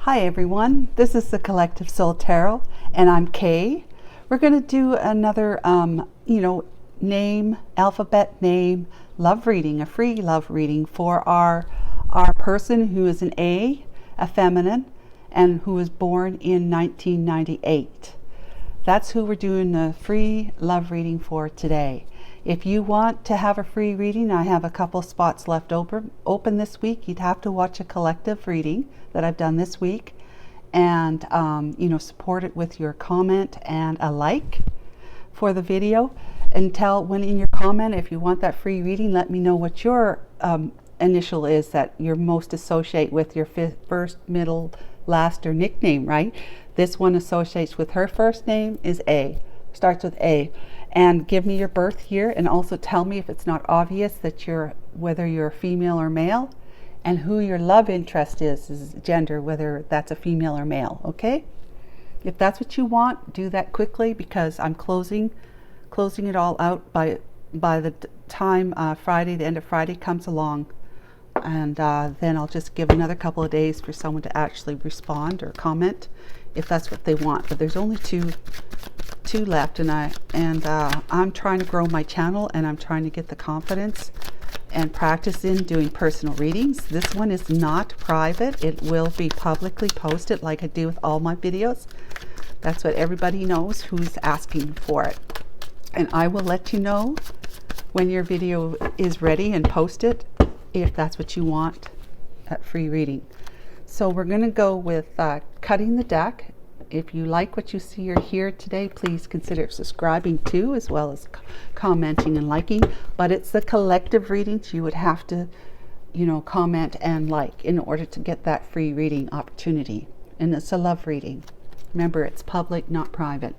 Hi everyone, this is the Collective Soul Tarot and I'm Kay. We're going to do another, alphabet name love reading, a free love reading for our person who is an A feminine, and who was born in 1998. That's who we're doing the free love reading for today. If you want to have a free reading, I have a couple spots left open this week. You'd have to watch a collective reading that I've done this week and support it with your comment and a like for the video. And when in your comment, if you want that free reading, let me know what your initial is that you're most associate with your first, middle, last, or nickname, right? This one associates with her first name is A, starts with A. And give me your birth year, and also tell me if it's not obvious that whether you're female or male, and who your love interest is gender, whether that's a female or male. Okay, if that's what you want, do that quickly, because I'm closing it all out by the time Friday, the end of Friday comes along, and then I'll just give another couple of days for someone to actually respond or comment if that's what they want. But there's only two left, and I'm trying to grow my channel, and I'm trying to get the confidence and practice in doing personal readings. This one is not private. It will be publicly posted like I do with all my videos. That's what everybody knows who's asking for it. And I will let you know when your video is ready and post it if that's what you want at free reading. So we're going to go with cutting the deck. If you like what you see or hear today, please consider subscribing too, as well as commenting and liking. But it's the collective readings. You would have to, comment and like in order to get that free reading opportunity. And it's a love reading. Remember, it's public, not private.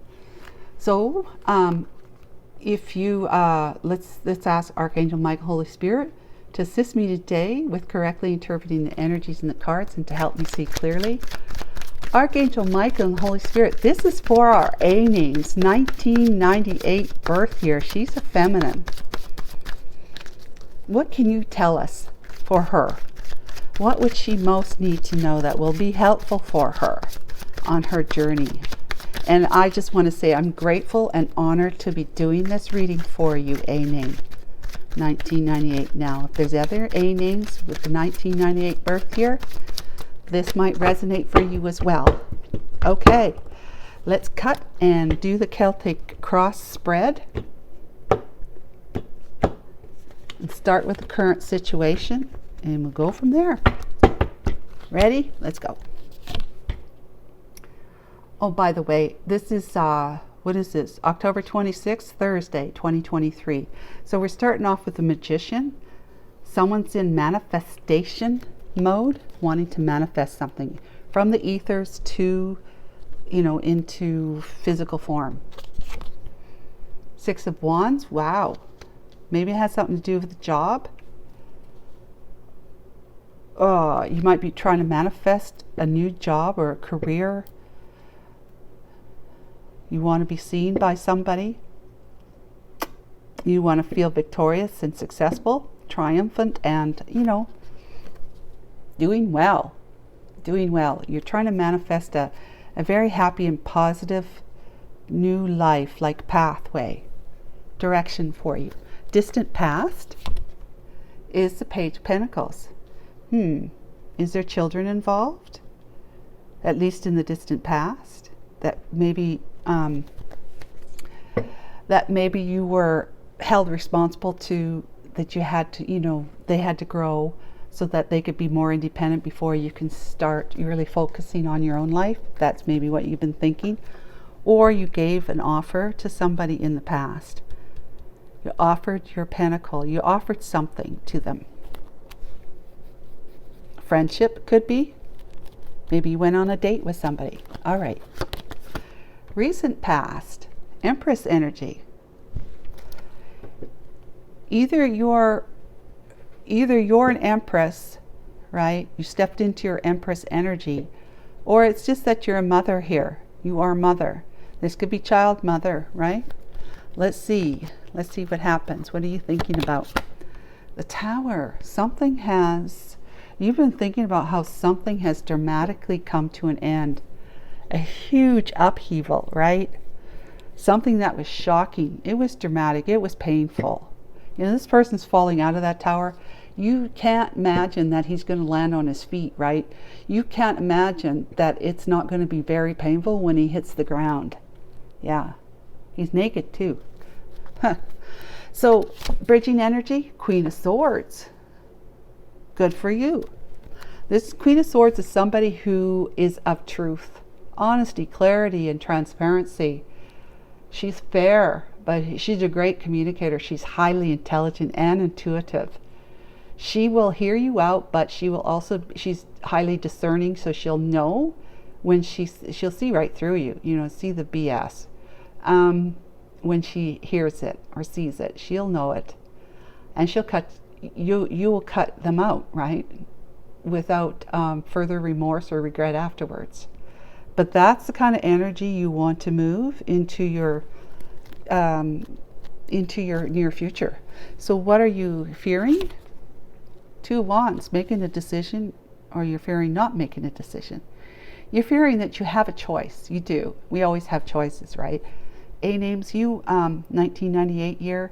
So, if you let's ask Archangel Michael, Holy Spirit, to assist me today with correctly interpreting the energies in the cards and to help me see clearly. Archangel Michael and Holy Spirit, this is for our A names, 1998 birth year. She's a feminine. What can you tell us for her? What would she most need to know that will be helpful for her on her journey? And I just want to say I'm grateful and honored to be doing this reading for you, A name, 1998. Now, if there's other A names with the 1998 birth year, this might resonate for you as well. Okay, let's cut and do the Celtic cross spread. And start with the current situation, and we'll go from there. Ready? Let's go. Oh, by the way, this is, what is this? October 26th, Thursday, 2023. So we're starting off with the Magician. Someone's in manifestation mode, wanting to manifest something from the ethers to, into physical form. Six of Wands, wow. Maybe it has something to do with the job. You might be trying to manifest a new job or a career. You want to be seen by somebody. You want to feel victorious and successful, triumphant, and, doing well. You're trying to manifest a very happy and positive new life, like pathway, direction for you. Distant past is the Page of Pentacles. Is there children involved? At least in the distant past, that maybe you were held responsible to, that you had to, they had to grow so that they could be more independent before you can start really focusing on your own life. That's maybe what you've been thinking. Or you gave an offer to somebody in the past. You offered your pentacle. You offered something to them. Friendship could be. Maybe you went on a date with somebody. All right. Recent past. Empress energy. Either you're an Empress, right? You stepped into your Empress energy, or it's just that you're a mother here. You are mother. This could be child mother, right? Let's see what happens. What are you thinking about? The Tower. Something has, You've been thinking about how something has dramatically come to an end. A huge upheaval, right? Something that was shocking. It was dramatic. It was painful. You know, this person's falling out of that tower. You can't imagine that he's going to land on his feet, right? You can't imagine that it's not going to be very painful when he hits the ground. Yeah. He's naked too. So, bridging energy, Queen of Swords. Good for you. This Queen of Swords is somebody who is of truth, honesty, clarity, and transparency. She's fair, but she's a great communicator. She's highly intelligent and intuitive. She will hear you out, but she's highly discerning, so she'll know when she'll see right through you, see the BS. When she hears it or sees it, she'll know it. And you will cut them out, right? Without further remorse or regret afterwards. But that's the kind of energy you want to move into your near future. So what are you fearing? Two of Wands, making a decision, or you're fearing not making a decision. You're fearing that you have a choice. You do. We always have choices, right? A names you, 1998 year,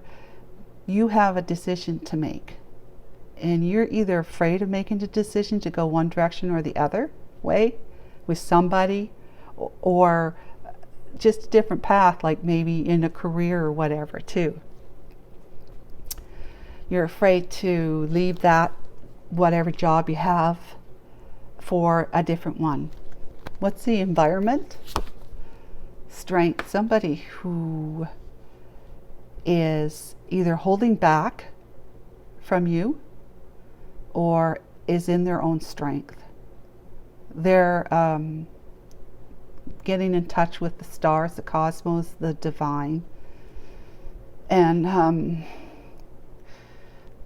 you have a decision to make. And you're either afraid of making the decision to go one direction or the other way with somebody, or just a different path, like maybe in a career or whatever too. You're afraid to leave that whatever job you have for a different one. What's the environment? Strength. Somebody who is either holding back from you or is in their own strength. They're getting in touch with the stars, the cosmos, the divine. And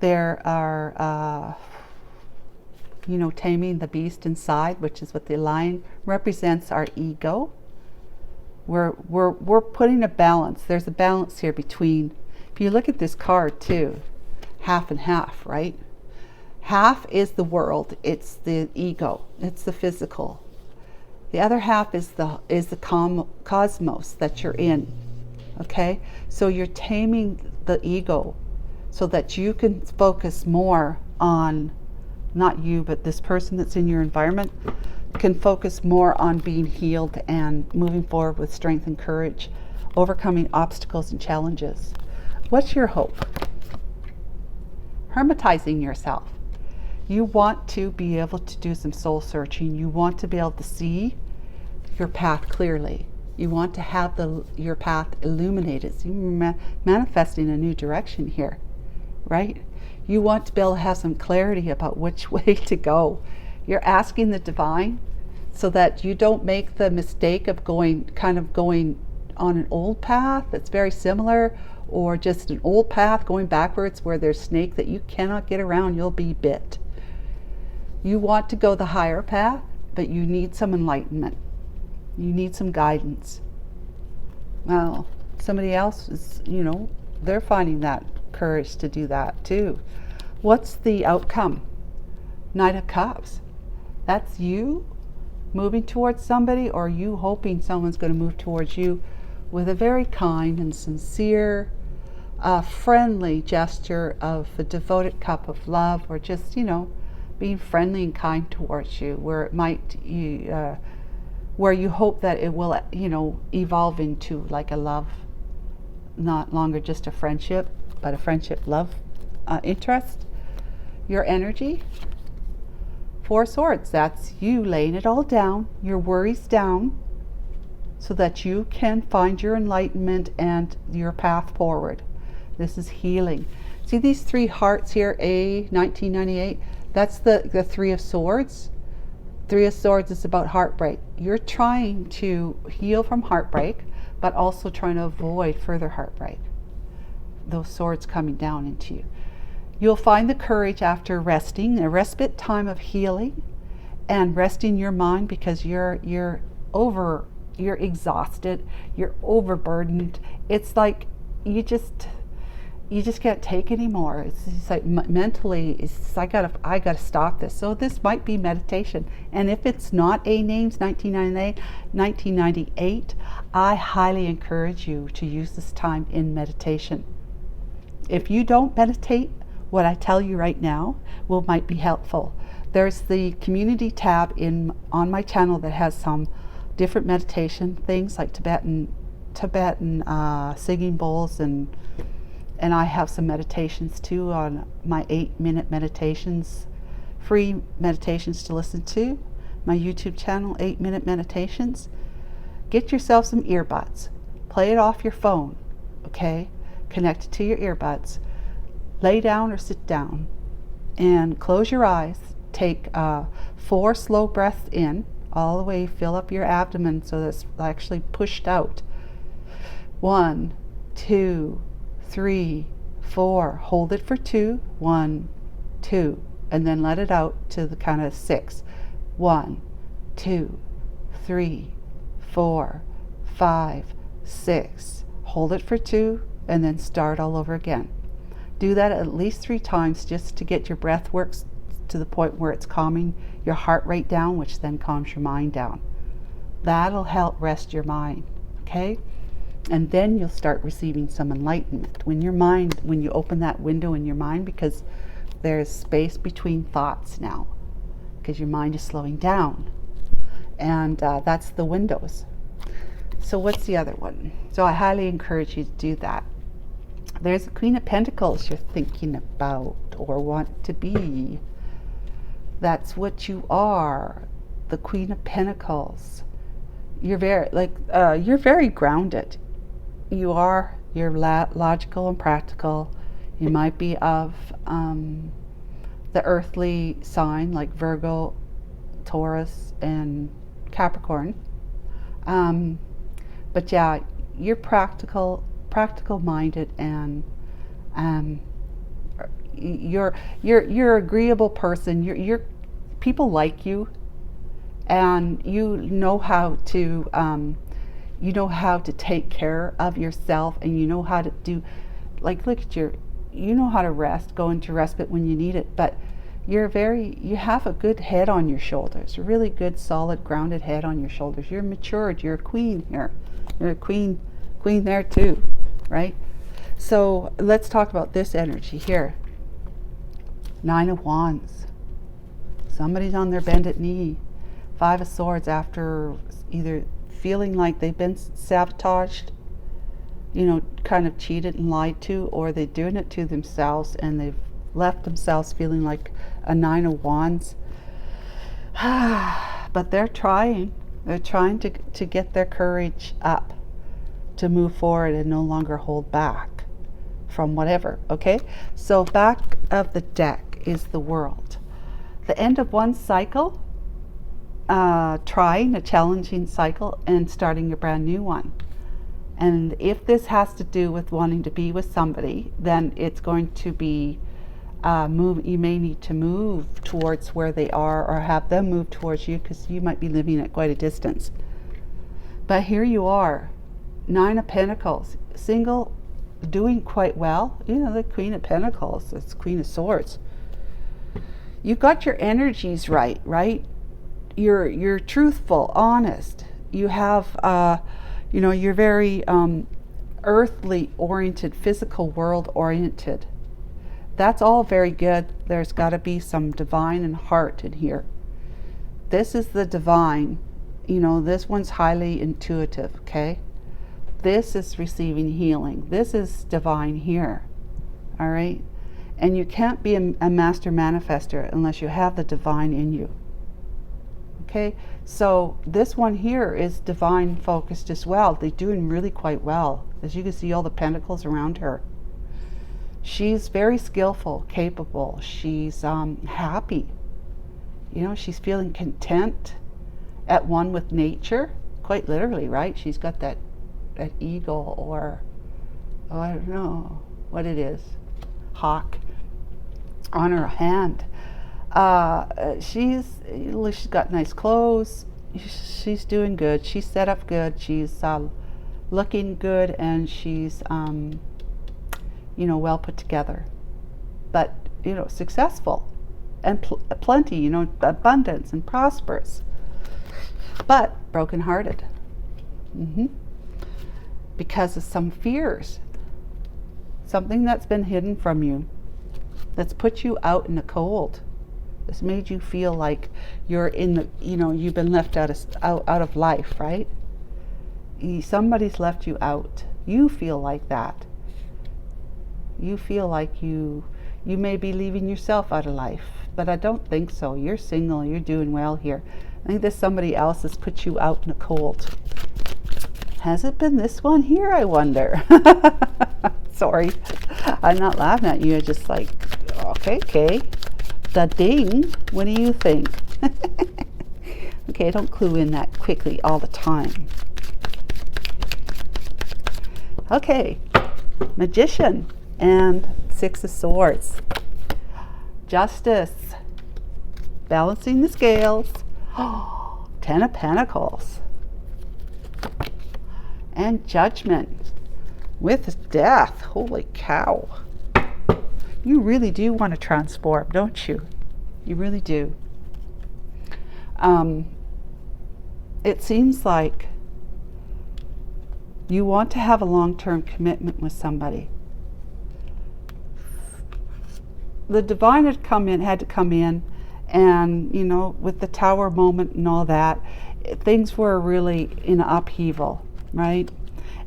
there are taming the beast inside, which is what the lion represents, our ego. We're putting a balance. There's a balance here between, if you look at this card too, half and half, right? Half is the world, it's the ego, it's the physical. The other half is the cosmos that you're in. Okay? So you're taming the ego so that you can focus more on, not you, but this person that's in your environment can focus more on being healed and moving forward with strength and courage, overcoming obstacles and challenges. What's your hope? Hermetizing yourself. You want to be able to do some soul searching. You want to be able to see your path clearly. You want to have your path illuminated. So you're manifesting a new direction here, right? You want to be able to have some clarity about which way to go. You're asking the divine so that you don't make the mistake of going on an old path that's very similar, or just an old path going backwards where there's snake that you cannot get around. You'll be bit. You want to go the higher path, but you need some enlightenment. You need some guidance. Well, somebody else is, they're finding that courage to do that too. What's the outcome? Knight of Cups. That's you moving towards somebody, or you hoping someone's going to move towards you with a very kind and sincere, friendly gesture of a devoted cup of love, or just, being friendly and kind towards you, where it might, where you hope that it will, evolve into like a love, not longer just a friendship, but a friendship love interest. Your energy, 4 Swords, that's you laying it all down, your worries down, so that you can find your enlightenment and your path forward. This is healing. See these 3 hearts here, A, 1998, that's the 3 of Swords. 3 of Swords is about heartbreak. You're trying to heal from heartbreak, but also trying to avoid further heartbreak. Those swords coming down into you. You'll find the courage after resting, a respite time of healing, and resting your mind, because you're exhausted, you're overburdened. It's like you just, you just can't take anymore. It's like mentally, it's I gotta stop this. So this might be meditation. And if it's not A names 1998, I highly encourage you to use this time in meditation. If you don't meditate, what I tell you right now might be helpful. There's the community tab on my channel that has some different meditation things like Tibetan singing bowls, and I have some meditations too on my 8-minute meditations, free meditations to listen to. My YouTube channel, 8-minute meditations. Get yourself some earbuds. Play it off your phone, okay? Connect it to your earbuds. Lay down or sit down and close your eyes. Take 4 slow breaths in, all the way, fill up your abdomen so that's actually pushed out. 1, 2, 3, 4. Hold it for 2. 1, 2. And then let it out to the count of 6. 1, 2, 3, 4, 5, 6. Hold it for 2 and then start all over again. Do that at least 3 times just to get your breath works to the point where it's calming your heart rate down, which then calms your mind down. That'll help rest your mind, okay? And then you'll start receiving some enlightenment. When you open that window in your mind, because there's space between thoughts now, because your mind is slowing down. And that's the windows. So what's the other one? So I highly encourage you to do that. There's the Queen of Pentacles you're thinking about or want to be. That's what you are, the Queen of Pentacles. You're very grounded. You're logical and practical. You might be of the earthly sign like Virgo, Taurus, and Capricorn. But yeah, you're practical minded, and you're agreeable person. You're people like you, and you know how to take care of yourself, and you know how to do, like, look at you know how to rest, go into respite when you need it, but you have a good head on your shoulders, a really good solid grounded head on your shoulders. You're matured, you're a queen here. You're a queen there too, right? So let's talk about this energy here. 9 of Wands. Somebody's on their bended knee. 5 of Swords, after either feeling like they've been sabotaged, kind of cheated and lied to, or they're doing it to themselves and they've left themselves feeling like a 9 of Wands. But they're trying to get their courage up, to move forward and no longer hold back from whatever, okay? So back of the deck is the World. The end of one cycle, trying a challenging cycle and starting a brand new one. And if this has to do with wanting to be with somebody, then it's going to be you may need to move towards where they are, or have them move towards you, because you might be living at quite a distance. But here you are, 9 of Pentacles, single, doing quite well. The Queen of Pentacles, it's Queen of Swords. You got your energies right? You're truthful, honest. You have, you're very earthly oriented, physical world oriented. That's all very good. There's got to be some divine and heart in here. This is the divine. This one's highly intuitive, okay? This is receiving healing. This is divine here, all right? And you can't be a master manifester unless you have the divine in you, okay? So this one here is divine focused as well. They're doing really quite well. As you can see, all the pentacles around her. She's very skillful, capable. She's happy. She's feeling content, at one with nature, quite literally, right? She's got that eagle, or I don't know what it is, hawk on her hand. She's got nice clothes. She's doing good. She's set up good. She's looking good, and she's well put together, but, successful and plenty, abundance and prosperous, but brokenhearted. Because of some fears, something that's been hidden from you, that's put you out in the cold. It's made you feel like you're in the, you've been left out of life, right? Somebody's left you out. You feel like that. You feel like you may be leaving yourself out of life, but I don't think so. You're single, you're doing well here. I think there's somebody else that's put you out in the cold. Has it been this one here, I wonder? Sorry, I'm not laughing at you. Just like, okay. The ding, what do you think? Okay, don't clue in that quickly all the time. Okay, Magician and Six of Swords. Justice, balancing the scales. Ten of Pentacles. And Judgment with Death. Holy cow. You really do want to transform, don't you? You really do. It seems like you want to have a long-term commitment with somebody. The divine had to come in, and with the Tower moment and all that, things were really in upheaval, right?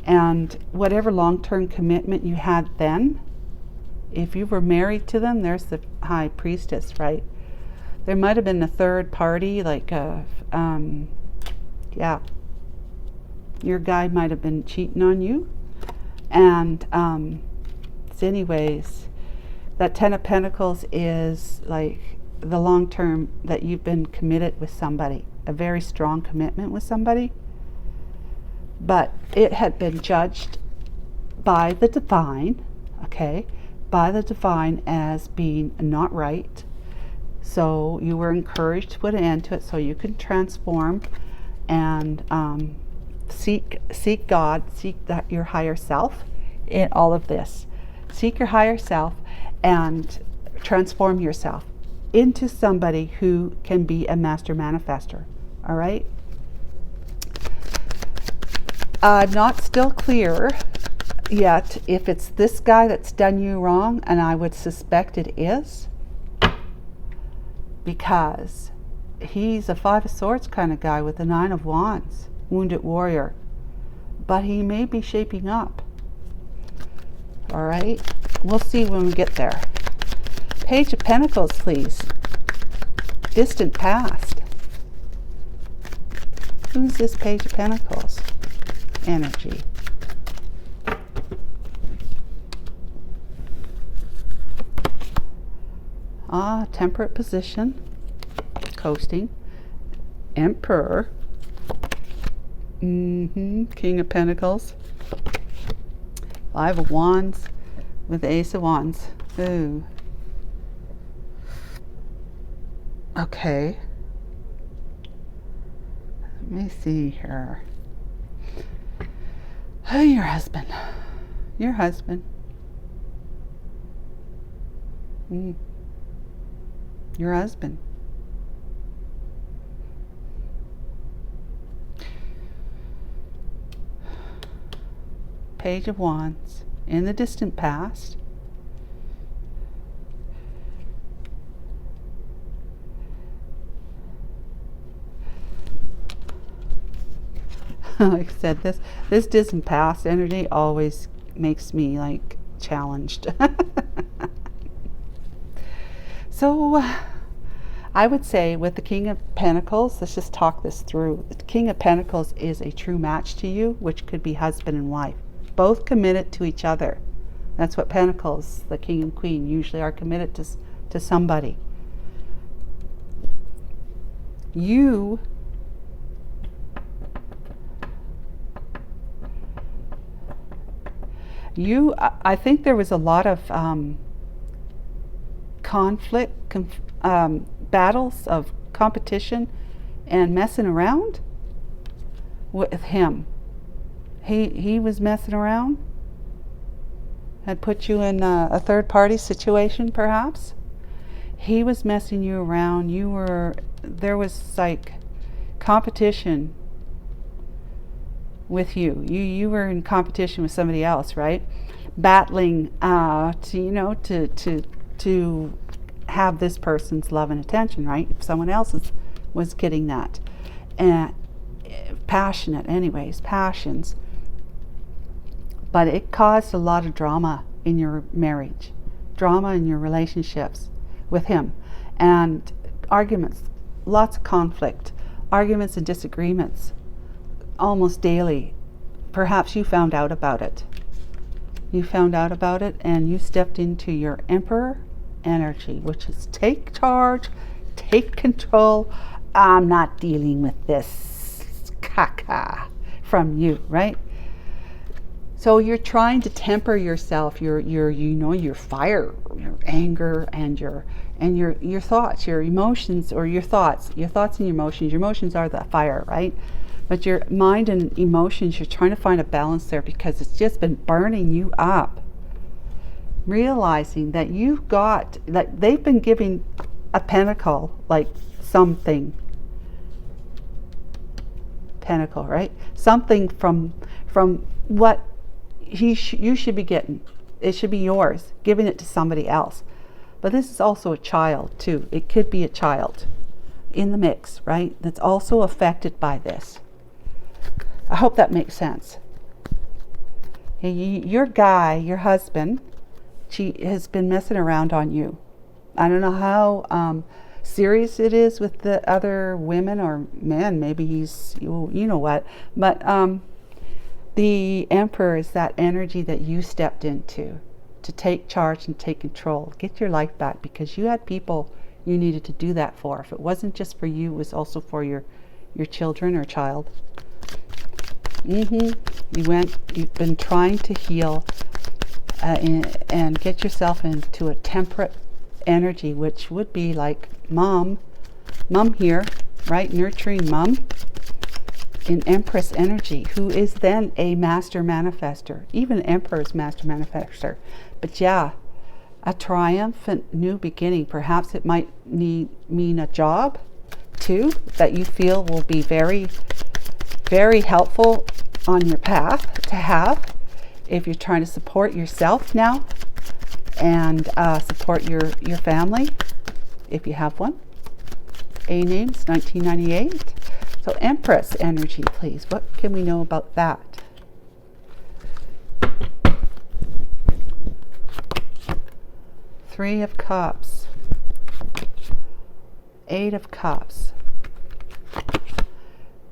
And whatever long-term commitment you had then, if you were married to them, there's the High Priestess, right? There might have been a third party, like your guy might have been cheating on you. And so anyways, that Ten of Pentacles is like the long term that you've been committed with somebody, a very strong commitment with somebody. But it had been judged by the divine, okay? By the divine as being not right. So you were encouraged to put an end to it so you can transform and seek God, seek your higher self in all of this. Seek your higher self and transform yourself into somebody who can be a master manifester. All right? I'm not still clear yet if it's this guy that's done you wrong, and I would suspect it is, because he's a Five of Swords kind of guy with the Nine of Wands, wounded warrior, but he may be shaping up. All right, we'll see when we get there. Page of Pentacles, please. Distant past. Who's this Page of Pentacles energy? Temperate position, coasting, Emperor, King of Pentacles, Five of Wands with the Ace of Wands. Ooh. Okay. Let me see here. Oh, your husband. Your husband. Your husband. Page of Wands in the distant past. Like I said, this distant past energy always makes me like challenged. So I would say with the King of Pentacles, let's just talk this through. The King of Pentacles is a true match to you, which could be husband and wife, both committed to each other. That's what Pentacles, the King and Queen, usually are committed to somebody. I think there was a lot of conflict, battles of competition and messing around with him. He was messing around. had put you in a third party situation, perhaps. He was messing you around. There was like competition with you. You were in competition with somebody else, right? Battling to have this person's love and attention, right? Someone else was getting that. And passions. But it caused a lot of drama in your marriage, drama in your relationships with him, and arguments, lots of conflict, arguments and disagreements almost daily. Perhaps you found out about it. And you stepped into your Emperor energy, which is take charge, take control. I'm not dealing with this caca from you, right? So you're trying to temper yourself, your fire, your anger, and your thoughts, your emotions, or your thoughts and your emotions. Your emotions are the fire, right? But your mind and emotions, you're trying to find a balance there because it's just been burning you up. Realizing that they've been giving a pentacle, like something. Pentacle, right? Something from what you should be getting. It should be yours, giving it to somebody else. But this is also a child too. It could be a child in the mix, right? That's also affected by this. I hope that makes sense. Your guy, your husband, has been messing around on you. I don't know how serious it is with the other women or men. Maybe he's, you know what. But the Emperor is that energy that you stepped into to take charge and take control. Get your life back, because you had people you needed to do that for. If it wasn't just for you, it was also for your children or child. You've been trying to heal and get yourself into a temperate energy, which would be like mom here, right? Nurturing mom in Empress energy, who is then a master manifester, even Emperor's master manifester. But yeah, a triumphant new beginning. Perhaps it might mean a job too that you feel will be very, very helpful on your path to have if you're trying to support yourself now and support your family if you have one. A names 1998. So Empress energy, please. What can we know about that? Three of Cups, Eight of Cups,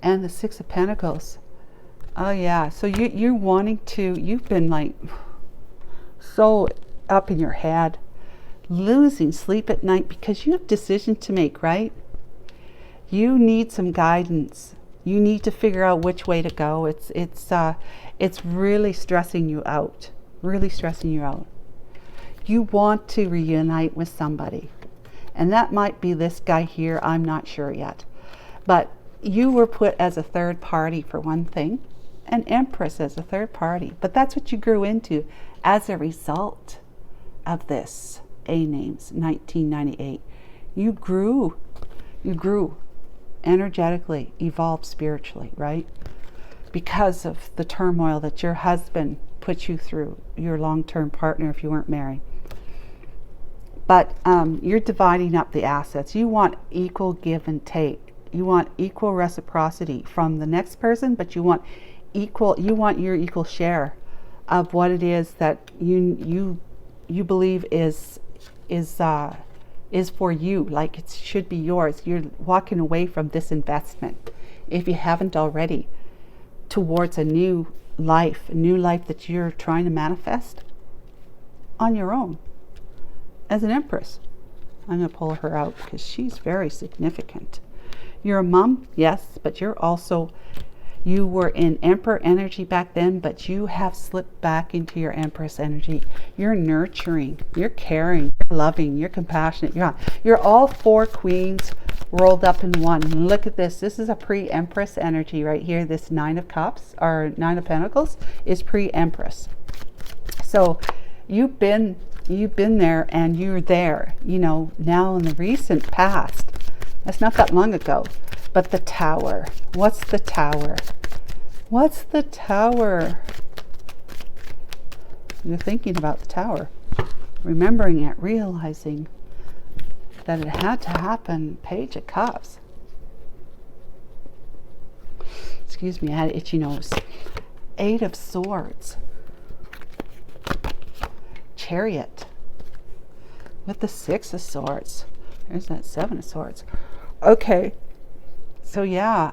and the Six of Pentacles. Oh yeah, so you're wanting to, you've been like so up in your head, losing sleep at night because you have decisions to make, right? You need some guidance. You need to figure out which way to go. It's really stressing you out. Really stressing you out. You want to reunite with somebody. And that might be this guy here. I'm not sure yet. But you were put as a third party for one thing. An Empress as a third party. But that's what you grew into as a result of this. A names 1998. You grew energetically, evolved spiritually, right? Because of the turmoil that your husband put you through, your long-term partner if you weren't married. But you're dividing up the assets. You want equal give and take. You want equal reciprocity from the next person, but you want your equal share of what it is that you believe is for you, like it should be yours. You're walking away from this investment, if you haven't already, towards a new life that you're trying to manifest on your own as an Empress. I'm going to pull her out because she's very significant. You're a mom, yes, but you were in Emperor energy back then, but you have slipped back into your Empress energy. You're nurturing, you're caring, you're loving, you're compassionate. You're all four queens rolled up in one. Look at this. This is a pre-Empress energy right here. This Nine of Cups, or Nine of Pentacles, is pre-Empress. So you've been there, and you're there, you know, now in the recent past. That's not that long ago. But the Tower. What's the Tower? What's the Tower? You're thinking about the Tower, remembering it, realizing that it had to happen. Page of Cups. Excuse me, I had an itchy nose. Eight of Swords. Chariot. With the Six of Swords. There's that Seven of Swords. Okay. So yeah,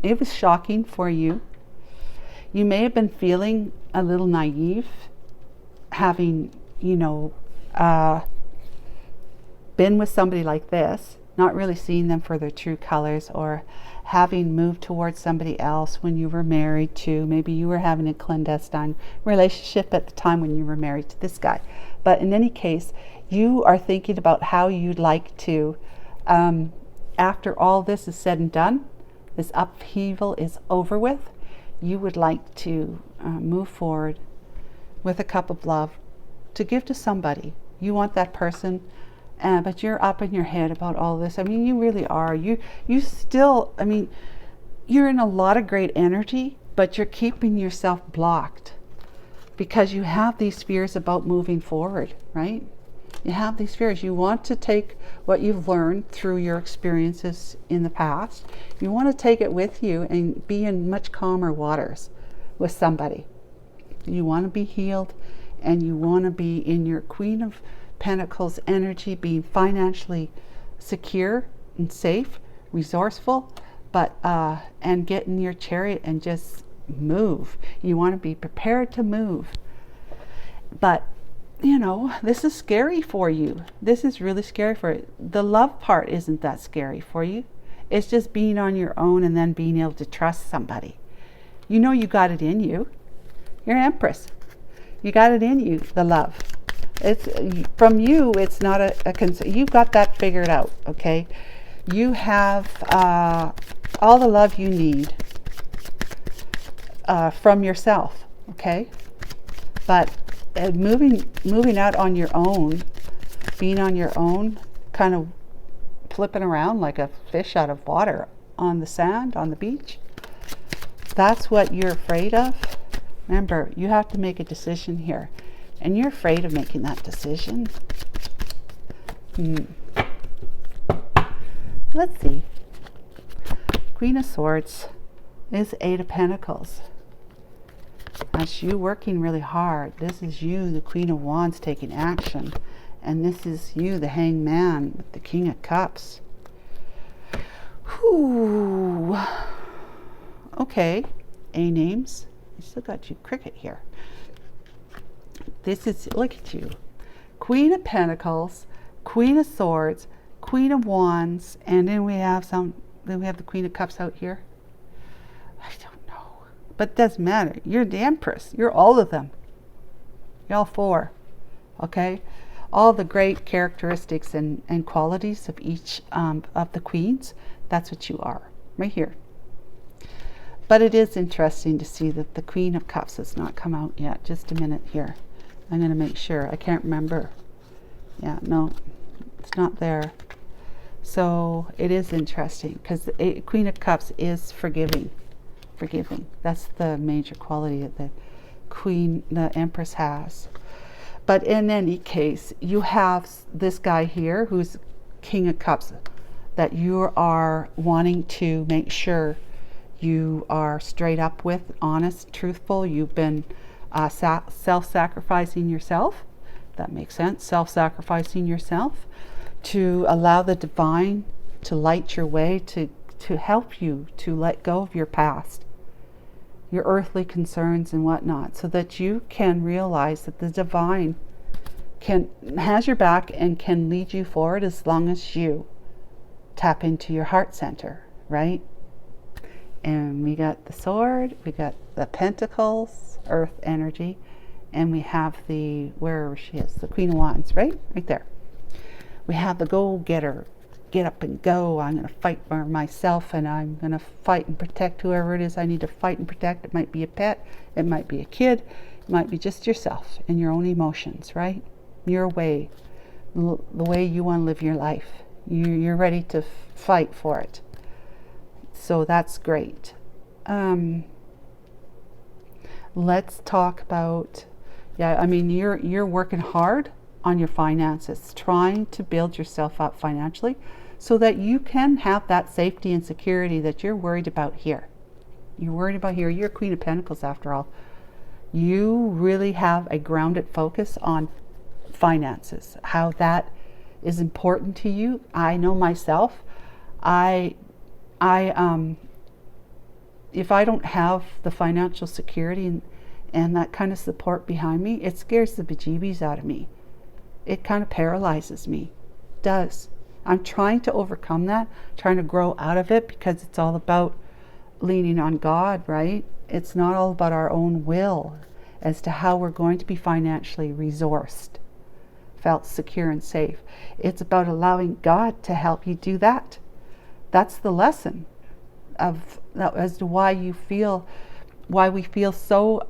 it was shocking for you. You may have been feeling a little naive, having, you know, been with somebody like this, not really seeing them for their true colors, or having moved towards somebody else when you were married to, maybe you were having a clandestine relationship at the time when you were married to this guy. But in any case, you are thinking about how you'd like to, after all this is said and done, this upheaval is over with, you would like to move forward with a cup of love to give to somebody. You want that person, but you're up in your head about all this. I mean, you really are. You still, I mean, you're in a lot of great energy, but you're keeping yourself blocked because you have these fears about moving forward, right? You have these fears. You want to take what you've learned through your experiences in the past. You want to take it with you and be in much calmer waters with somebody. You want to be healed, and you want to be in your Queen of Pentacles energy, being financially secure and safe, resourceful, but and get in your chariot and just move. You want to be prepared to move. But you know, this is scary for you. This is really scary for you. The love part isn't that scary for you. It's just being on your own and then being able to trust somebody. You know you got it in you. You're Empress. You got it in you, the love. It's from you. It's not a concern. You've got that figured out, okay? You have all the love you need from yourself, okay? But moving out on your own, being on your own, kind of flipping around like a fish out of water on the sand, on the beach, that's what you're afraid of. Remember, you have to make a decision here, and you're afraid of making that decision. Let's see. Queen of Swords is Eight of Pentacles. That's you working really hard. This is you, the Queen of Wands, taking action. And this is you, the Hanged Man, with the King of Cups. Whew. Okay. A names. You still got you Cricket here. This is, look at you. Queen of Pentacles, Queen of Swords, Queen of Wands, and then we have the Queen of Cups out here. I don't know. But it doesn't matter. You're the Empress. You're all of them. You're all four. Okay? All the great characteristics and qualities of each of the queens. That's what you are. Right here. But it is interesting to see that the Queen of Cups has not come out yet. Just a minute here. I'm going to make sure. I can't remember. Yeah, no. It's not there. So it is interesting because the Queen of Cups is forgiving. Forgiving. That's the major quality that the Empress has. But in any case, you have this guy here who's King of Cups that you are wanting to make sure you are straight up with, honest, truthful. You've been self-sacrificing yourself. That makes sense. Self-sacrificing yourself to allow the divine to light your way, to help you to let go of your past, your earthly concerns and whatnot, so that you can realize that the divine has your back and can lead you forward as long as you tap into your heart center, right? And we got the sword, we got the pentacles, earth energy, and we have where she is, the Queen of Wands, right there. We have the go-getter, get up and go. I'm going to fight for myself, and I'm going to fight and protect whoever it is I need to fight and protect. It might be a pet, it might be a kid, Might be just yourself and your own emotions, right? Your way, the way you want to live your life. You're ready to fight for it. So that's great. Let's talk about, you're working hard on your finances, trying to build yourself up financially so that you can have that safety and security that you're worried about here. You're worried about here. You're Queen of Pentacles after all. You really have a grounded focus on finances, how that is important to you. I know myself, if I don't have the financial security and that kind of support behind me, it scares the bejeebies out of me. It kind of paralyzes me. It does. I'm trying to overcome that, trying to grow out of it, because it's all about leaning on God, right? It's not all about our own will as to how we're going to be financially resourced, felt secure and safe. It's about allowing God to help you do that. That's the lesson of as to why we feel so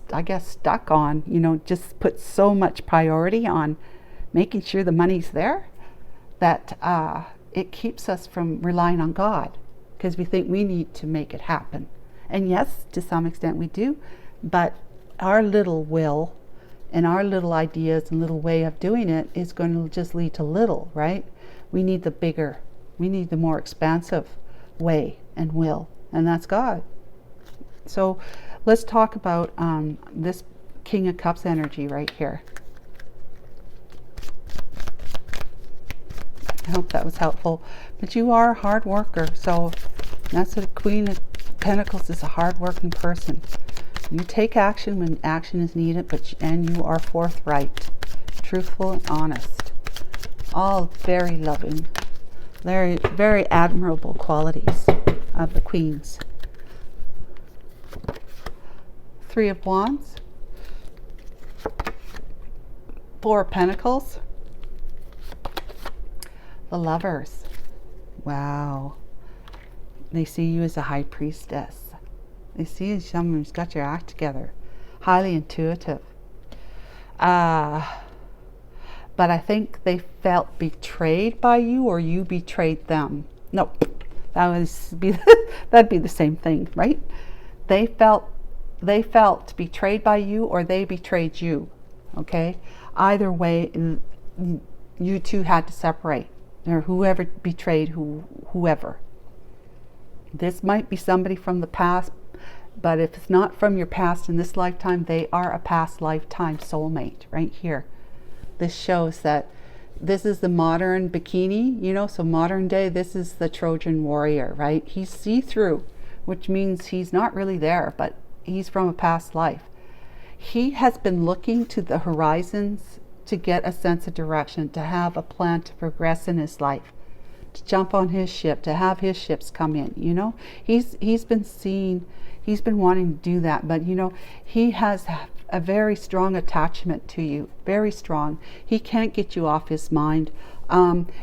stuck on, just put so much priority on making sure the money's there, that it keeps us from relying on God, because we think we need to make it happen. And yes, to some extent we do, but our little will and our little ideas and little way of doing it is going to just lead to little, right? We need the bigger, we need the more expansive way and will, and that's God. So let's talk about this King of Cups energy right here. I hope that was helpful. But you are a hard worker, so that's what a Queen of Pentacles is, a hard-working person. You take action when action is needed, and you are forthright, truthful, and honest. All very loving, very, very admirable qualities of the Queens. Three of Wands, Four of Pentacles, the Lovers. Wow. They see you as a high priestess. They see you as someone who's got your act together. Highly intuitive. But I think they felt betrayed by you, or you betrayed them. No, that'd be the same thing, right? They felt betrayed by you, or they betrayed you. Okay? Either way, you two had to separate. Or whoever betrayed whoever. This might be somebody from the past, but if it's not from your past in this lifetime, they are a past lifetime soulmate right here. This shows that this is the modern bikini, so modern day, this is the Trojan warrior, right? He's see-through, which means he's not really there, but he's from a past life. He has been looking to the horizons to get a sense of direction, to have a plan to progress in his life, to jump on his ship, to have his ships come in, He's been wanting to do that, but he has a very strong attachment to you, very strong. He can't get you off his mind.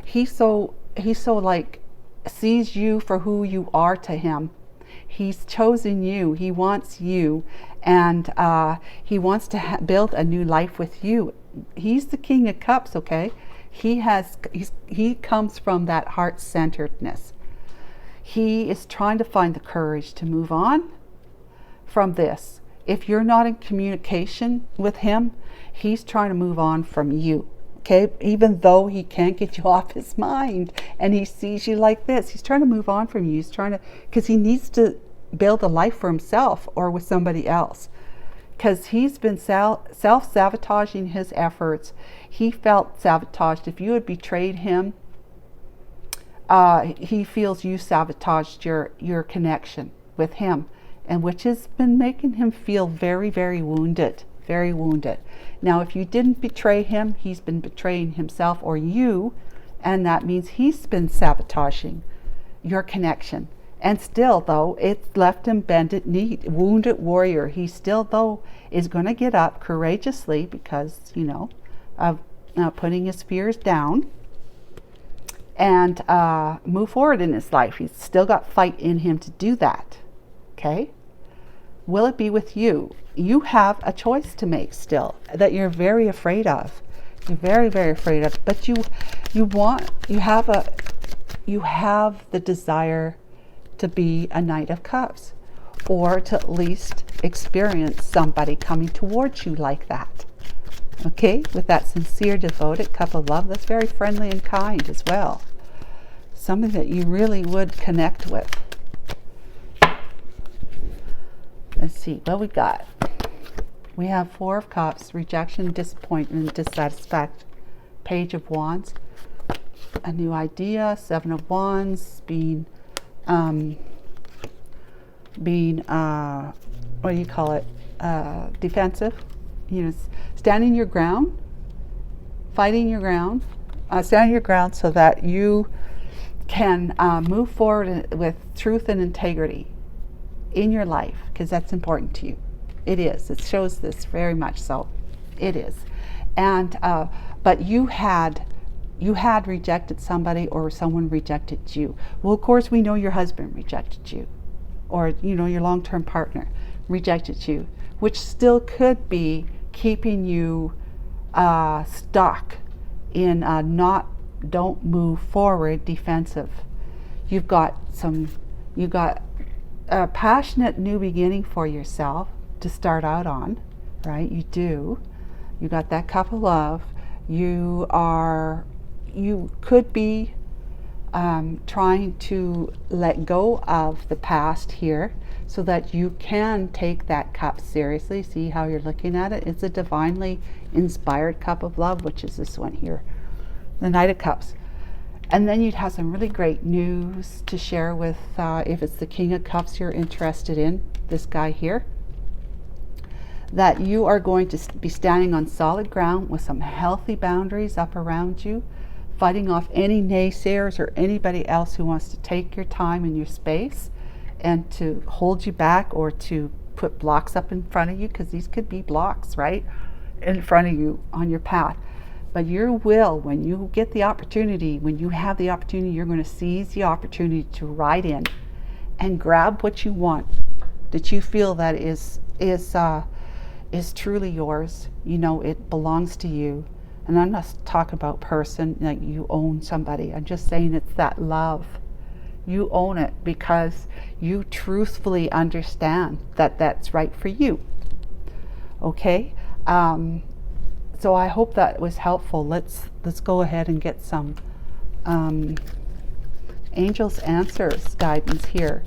He so like sees you for who you are to him. He's chosen you. He wants you, and he wants to build a new life with you. He's the King of Cups, okay? He comes from that heart-centeredness. He is trying to find the courage to move on from this. If you're not in communication with him, he's trying to move on from you. Okay, even though he can't get you off his mind and he sees you like this, he's trying to move on from you. He's trying to, because he needs to build a life for himself or with somebody else. Because he's been self-sabotaging his efforts. He felt sabotaged. If you had betrayed him, he feels you sabotaged your connection with him, and which has been making him feel very, very wounded. Very wounded. Now, if you didn't betray him, he's been betraying himself or you, and that means he's been sabotaging your connection. And still, though, it's left him bended knee, wounded warrior. He still, though, is going to get up courageously because, of putting his fears down and move forward in his life. He's still got fight in him to do that. Okay? Will it be with you? You have a choice to make still that you're very afraid of. You're very, very afraid of, but you have the desire to be a Knight of Cups, or to at least experience somebody coming towards you like that. Okay, with that sincere, devoted cup of love that's very friendly and kind as well. Something that you really would connect with. Let's see what we got. We have Four of Cups, rejection, disappointment, dissatisfaction. Page of Wands, a new idea. Seven of Wands, being what do you call it? Defensive. You know, standing your ground, fighting your ground, standing your ground so that you can move forward with truth and integrity in your life, because that's important to you. It is. It shows this very much so. It is. And but you had rejected somebody, or someone rejected you. Well, of course, we know your husband rejected you, or your long-term partner rejected you, which still could be keeping you stuck in don't move forward, defensive. You've got a passionate new beginning for yourself to start out on, right? You do. You got that cup of love. You could be trying to let go of the past here, so that you can take that cup seriously. See how you're looking at it? It's a divinely inspired cup of love, which is this one here, the Knight of Cups. And then you'd have some really great news to share with, if it's the King of Cups you're interested in, this guy here, that you are going to be standing on solid ground with some healthy boundaries up around you, fighting off any naysayers or anybody else who wants to take your time and your space and to hold you back, or to put blocks up in front of you, because these could be blocks, right, in front of you on your path. But your will, when you get the opportunity, when you have the opportunity, you're going to seize the opportunity to ride in and grab what you want, that you feel that is truly yours. It belongs to you. And I'm not talking about person like you own somebody. I'm just saying it's that love. You own it because you truthfully understand that that's right for you. Okay? So I hope that was helpful. Let's go ahead and get some angels' answers, guidance here.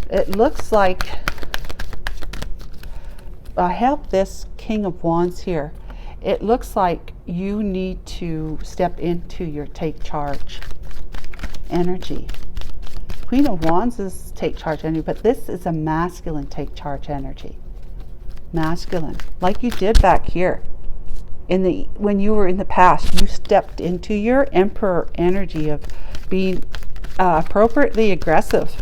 It looks like I have this King of Wands here. It looks like you need to step into your take charge energy. Queen of Wands is take charge energy, but this is a masculine take charge energy. Masculine, like you did back here when you were in the past. You stepped into your Emperor energy of being appropriately aggressive,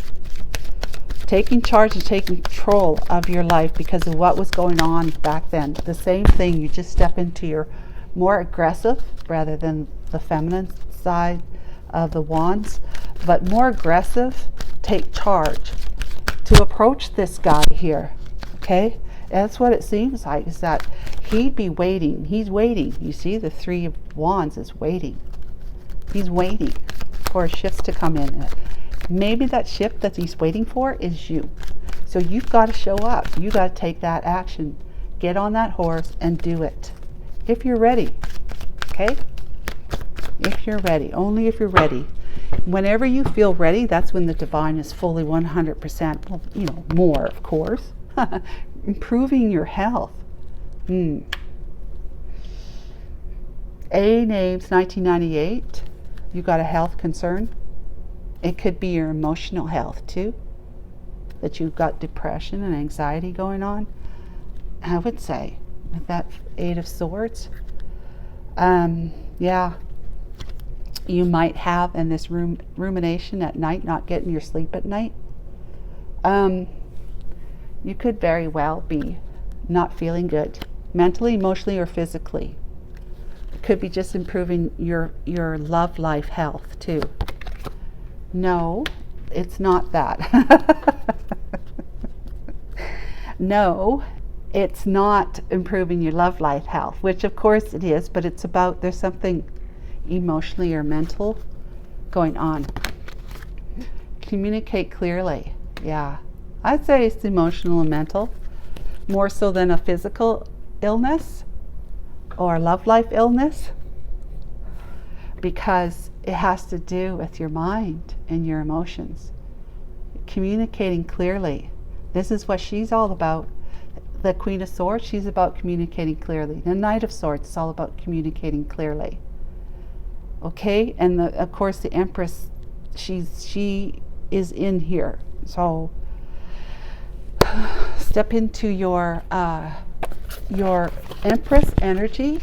taking charge and taking control of your life because of what was going on back then. The same thing, you just step into your more aggressive rather than the feminine side of the wands, but more aggressive, take charge to approach this guy here. Okay, that's what it seems like, is that he'd be waiting. He's waiting. You see, the Three of Wands is waiting. He's waiting for shifts to come in. Maybe that shift that he's waiting for is you. So you've got to show up. You got to take that action. Get on that horse and do it. If you're ready. Okay? If you're ready. Only if you're ready. Whenever you feel ready, that's when the divine is fully 100%. Well, more, of course. Improving your health. A names 1998. You got a health concern. It could be your emotional health too, that you've got depression and anxiety going on. I would say with that Eight of Swords, yeah, you might have in this rumination at night, not getting your sleep at night. You could very well be not feeling good, mentally, emotionally, or physically. It could be just improving your love life health too. No, it's not that. no, it's not improving your love life health, which of course it is, but it's about, there's something emotionally or mental going on. Communicate clearly. Yeah, I'd say it's emotional and mental, more so than a physical illness or love life illness, because it has to do with your mind and your emotions. Communicating clearly. This is what she's all about. The Queen of Swords, she's about communicating clearly. The Knight of Swords is all about communicating clearly. Okay, and of course the Empress, she is in here. So step into your Empress energy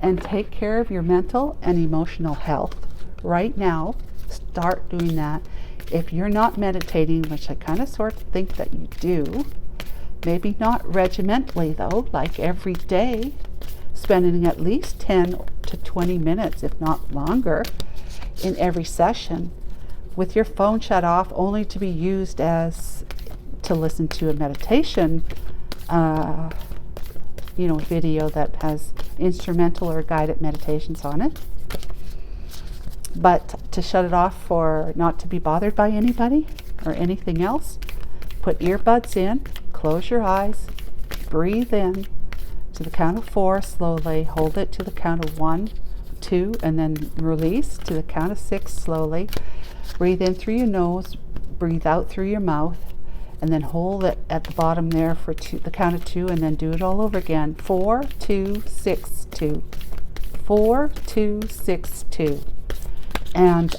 and take care of your mental and emotional health right now. Start doing that. If you're not meditating, which I kind of sort of think that you do, maybe not regimentally though, like every day, spending at least 10 to 20 minutes, if not longer, in every session, with your phone shut off, only to be used as to listen to a meditation video that has instrumental or guided meditations on it, but to shut it off for not to be bothered by anybody or anything else. Put earbuds in, close your eyes, breathe in to the count of 4 slowly, hold it to the count of 1, 2, and then release to the count of 6 slowly. Breathe in through your nose, breathe out through your mouth, and then hold it at the bottom there for the count of 2, and then do it all over again. 4, 2, 6, 2. 4, 2, 6, 2. And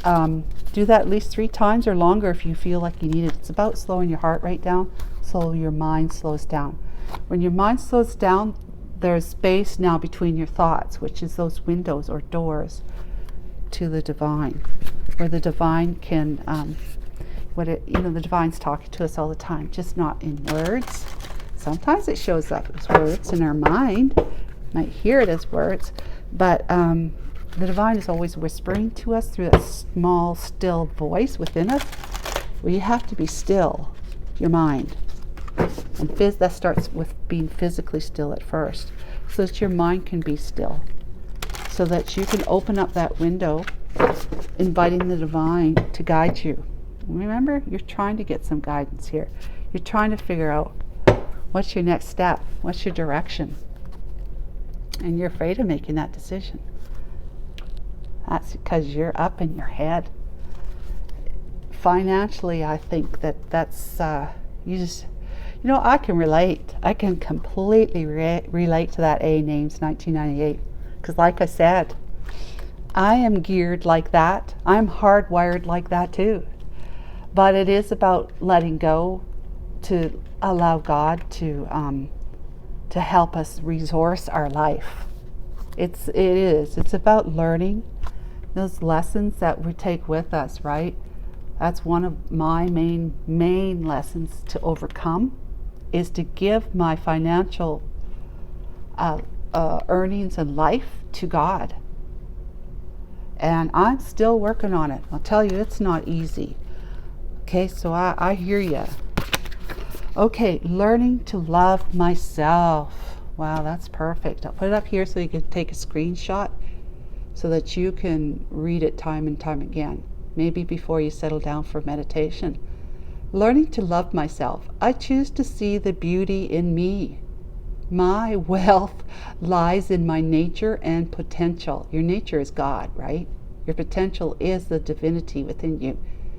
do that at least 3 times or longer if you feel like you need it. It's about slowing your heart rate down so your mind slows down. When your mind slows down, there's space now between your thoughts, which is those windows or doors to the divine, where the divine can the divine's talking to us all the time, just not in words. Sometimes it shows up as words in our mind, might hear it as words, but the divine is always whispering to us through that small, still voice within us. Well, you have to be still, your mind. And that starts with being physically still at first, so that your mind can be still, so that you can open up that window, inviting the divine to guide you. Remember, you're trying to get some guidance here. You're trying to figure out what's your next step, what's your direction, and you're afraid of making that decision. That's because you're up in your head. Financially, I think that's you just, I can relate. I can completely relate to that A names 1998, because like I said, I am geared like that. I'm hardwired like that too. But it is about letting go, to allow God to help us resource our life. It's about learning those lessons that we take with us, right? That's one of my main lessons to overcome, is to give my financial earnings and life to God. And I'm still working on it. I'll tell you, it's not easy. Okay, so I hear you. Okay, learning to love myself. Wow, that's perfect. I'll put it up here so you can take a screenshot so that you can read it time and time again, maybe before you settle down for meditation. Learning to love myself. I choose to see the beauty in me. My wealth lies in my nature and potential. Your nature is God, right? Your potential is the divinity within you,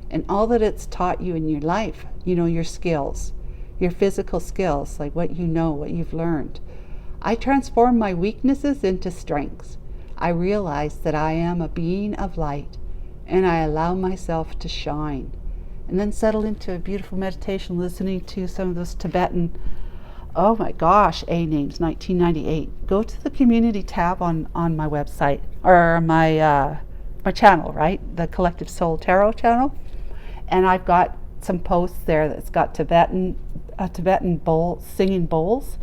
and all that it's taught you in your life. Your skills, your physical skills, like what you've learned. I transform my weaknesses into strengths. I realize that I am a being of light, and I allow myself to shine. And then settle into a beautiful meditation, listening to some of those Tibetan, oh my gosh, A names 1998. Go to the community tab on my website, or my channel, right? The Collective Soul Tarot channel. And I've got some posts there that's got Tibetan singing bowls.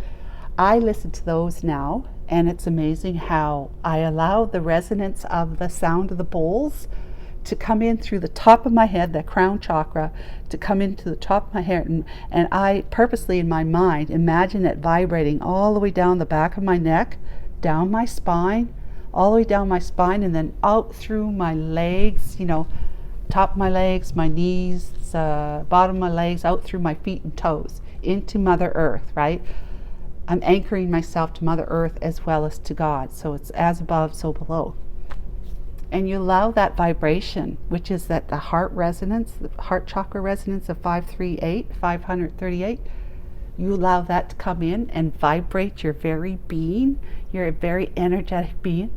I listen to those now, and it's amazing how I allow the resonance of the sound of the bowls to come in through the top of my head, the crown chakra, to come into the top of my head. And I purposely in my mind imagine it vibrating all the way down the back of my neck, down my spine, all the way down my spine, and then out through my legs, you know, top of my legs, my knees, bottom of my legs, out through my feet and toes, into Mother Earth, right? I'm anchoring myself to Mother Earth as well as to God. So it's as above, so below. And you allow that vibration, which is that the heart resonance, the heart chakra resonance of 538, you allow that to come in and vibrate your very being, your very energetic being,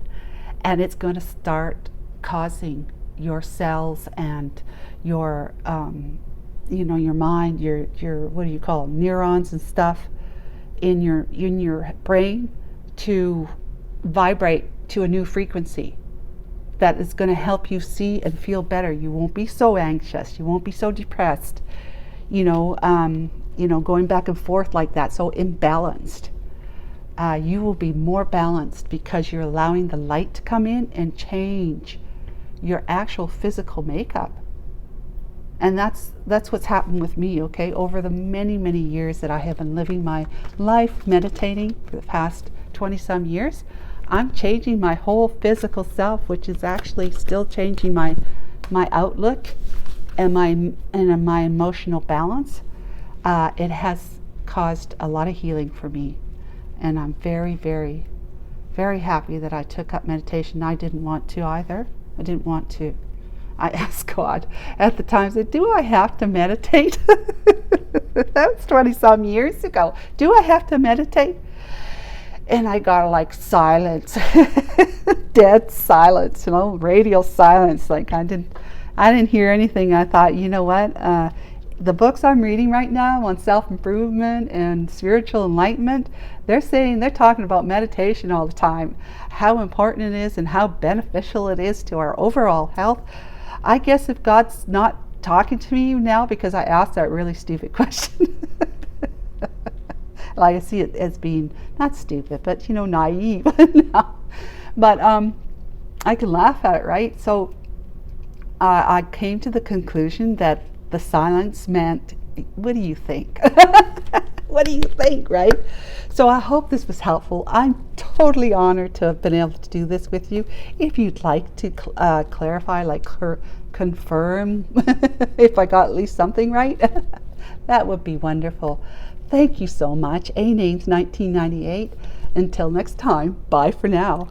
and it's going to start causing your cells and your, you know, your mind, your what do you call them, neurons and stuff in your brain to vibrate to a new frequency that is going to help you see and feel better. You won't be so anxious. You won't be so depressed. You know, going back and forth like that, so imbalanced. You will be more balanced because you're allowing the light to come in and change your actual physical makeup. And that's what's happened with me, okay? Over the many, many years that I have been living my life meditating for the past 20-some years, I'm changing my whole physical self, which is actually still changing my outlook and my emotional balance. It has caused a lot of healing for me, and I'm very, very, very happy that I took up meditation. I didn't want to either. I didn't want to. I asked God at the time, said, do I have to meditate? That was 20-some years ago. Do I have to meditate? And I got like silence, dead silence, you know, radio silence. Like I didn't hear anything. I thought, you know what? The books I'm reading right now on self-improvement and spiritual enlightenment, they're talking about meditation all the time, how important it is and how beneficial it is to our overall health. I guess if God's not talking to me now because I asked that really stupid question, like I see it as being not stupid, but you know, naive. No. But I can laugh at it, right? So I came to the conclusion that the silence meant, what do you think? What do you think, right? So I hope this was helpful. I'm totally honored to have been able to do this with you. If you'd like to clarify, like confirm if I got at least something right, that would be wonderful. Thank you so much. A Names 1998. Until next time, bye for now.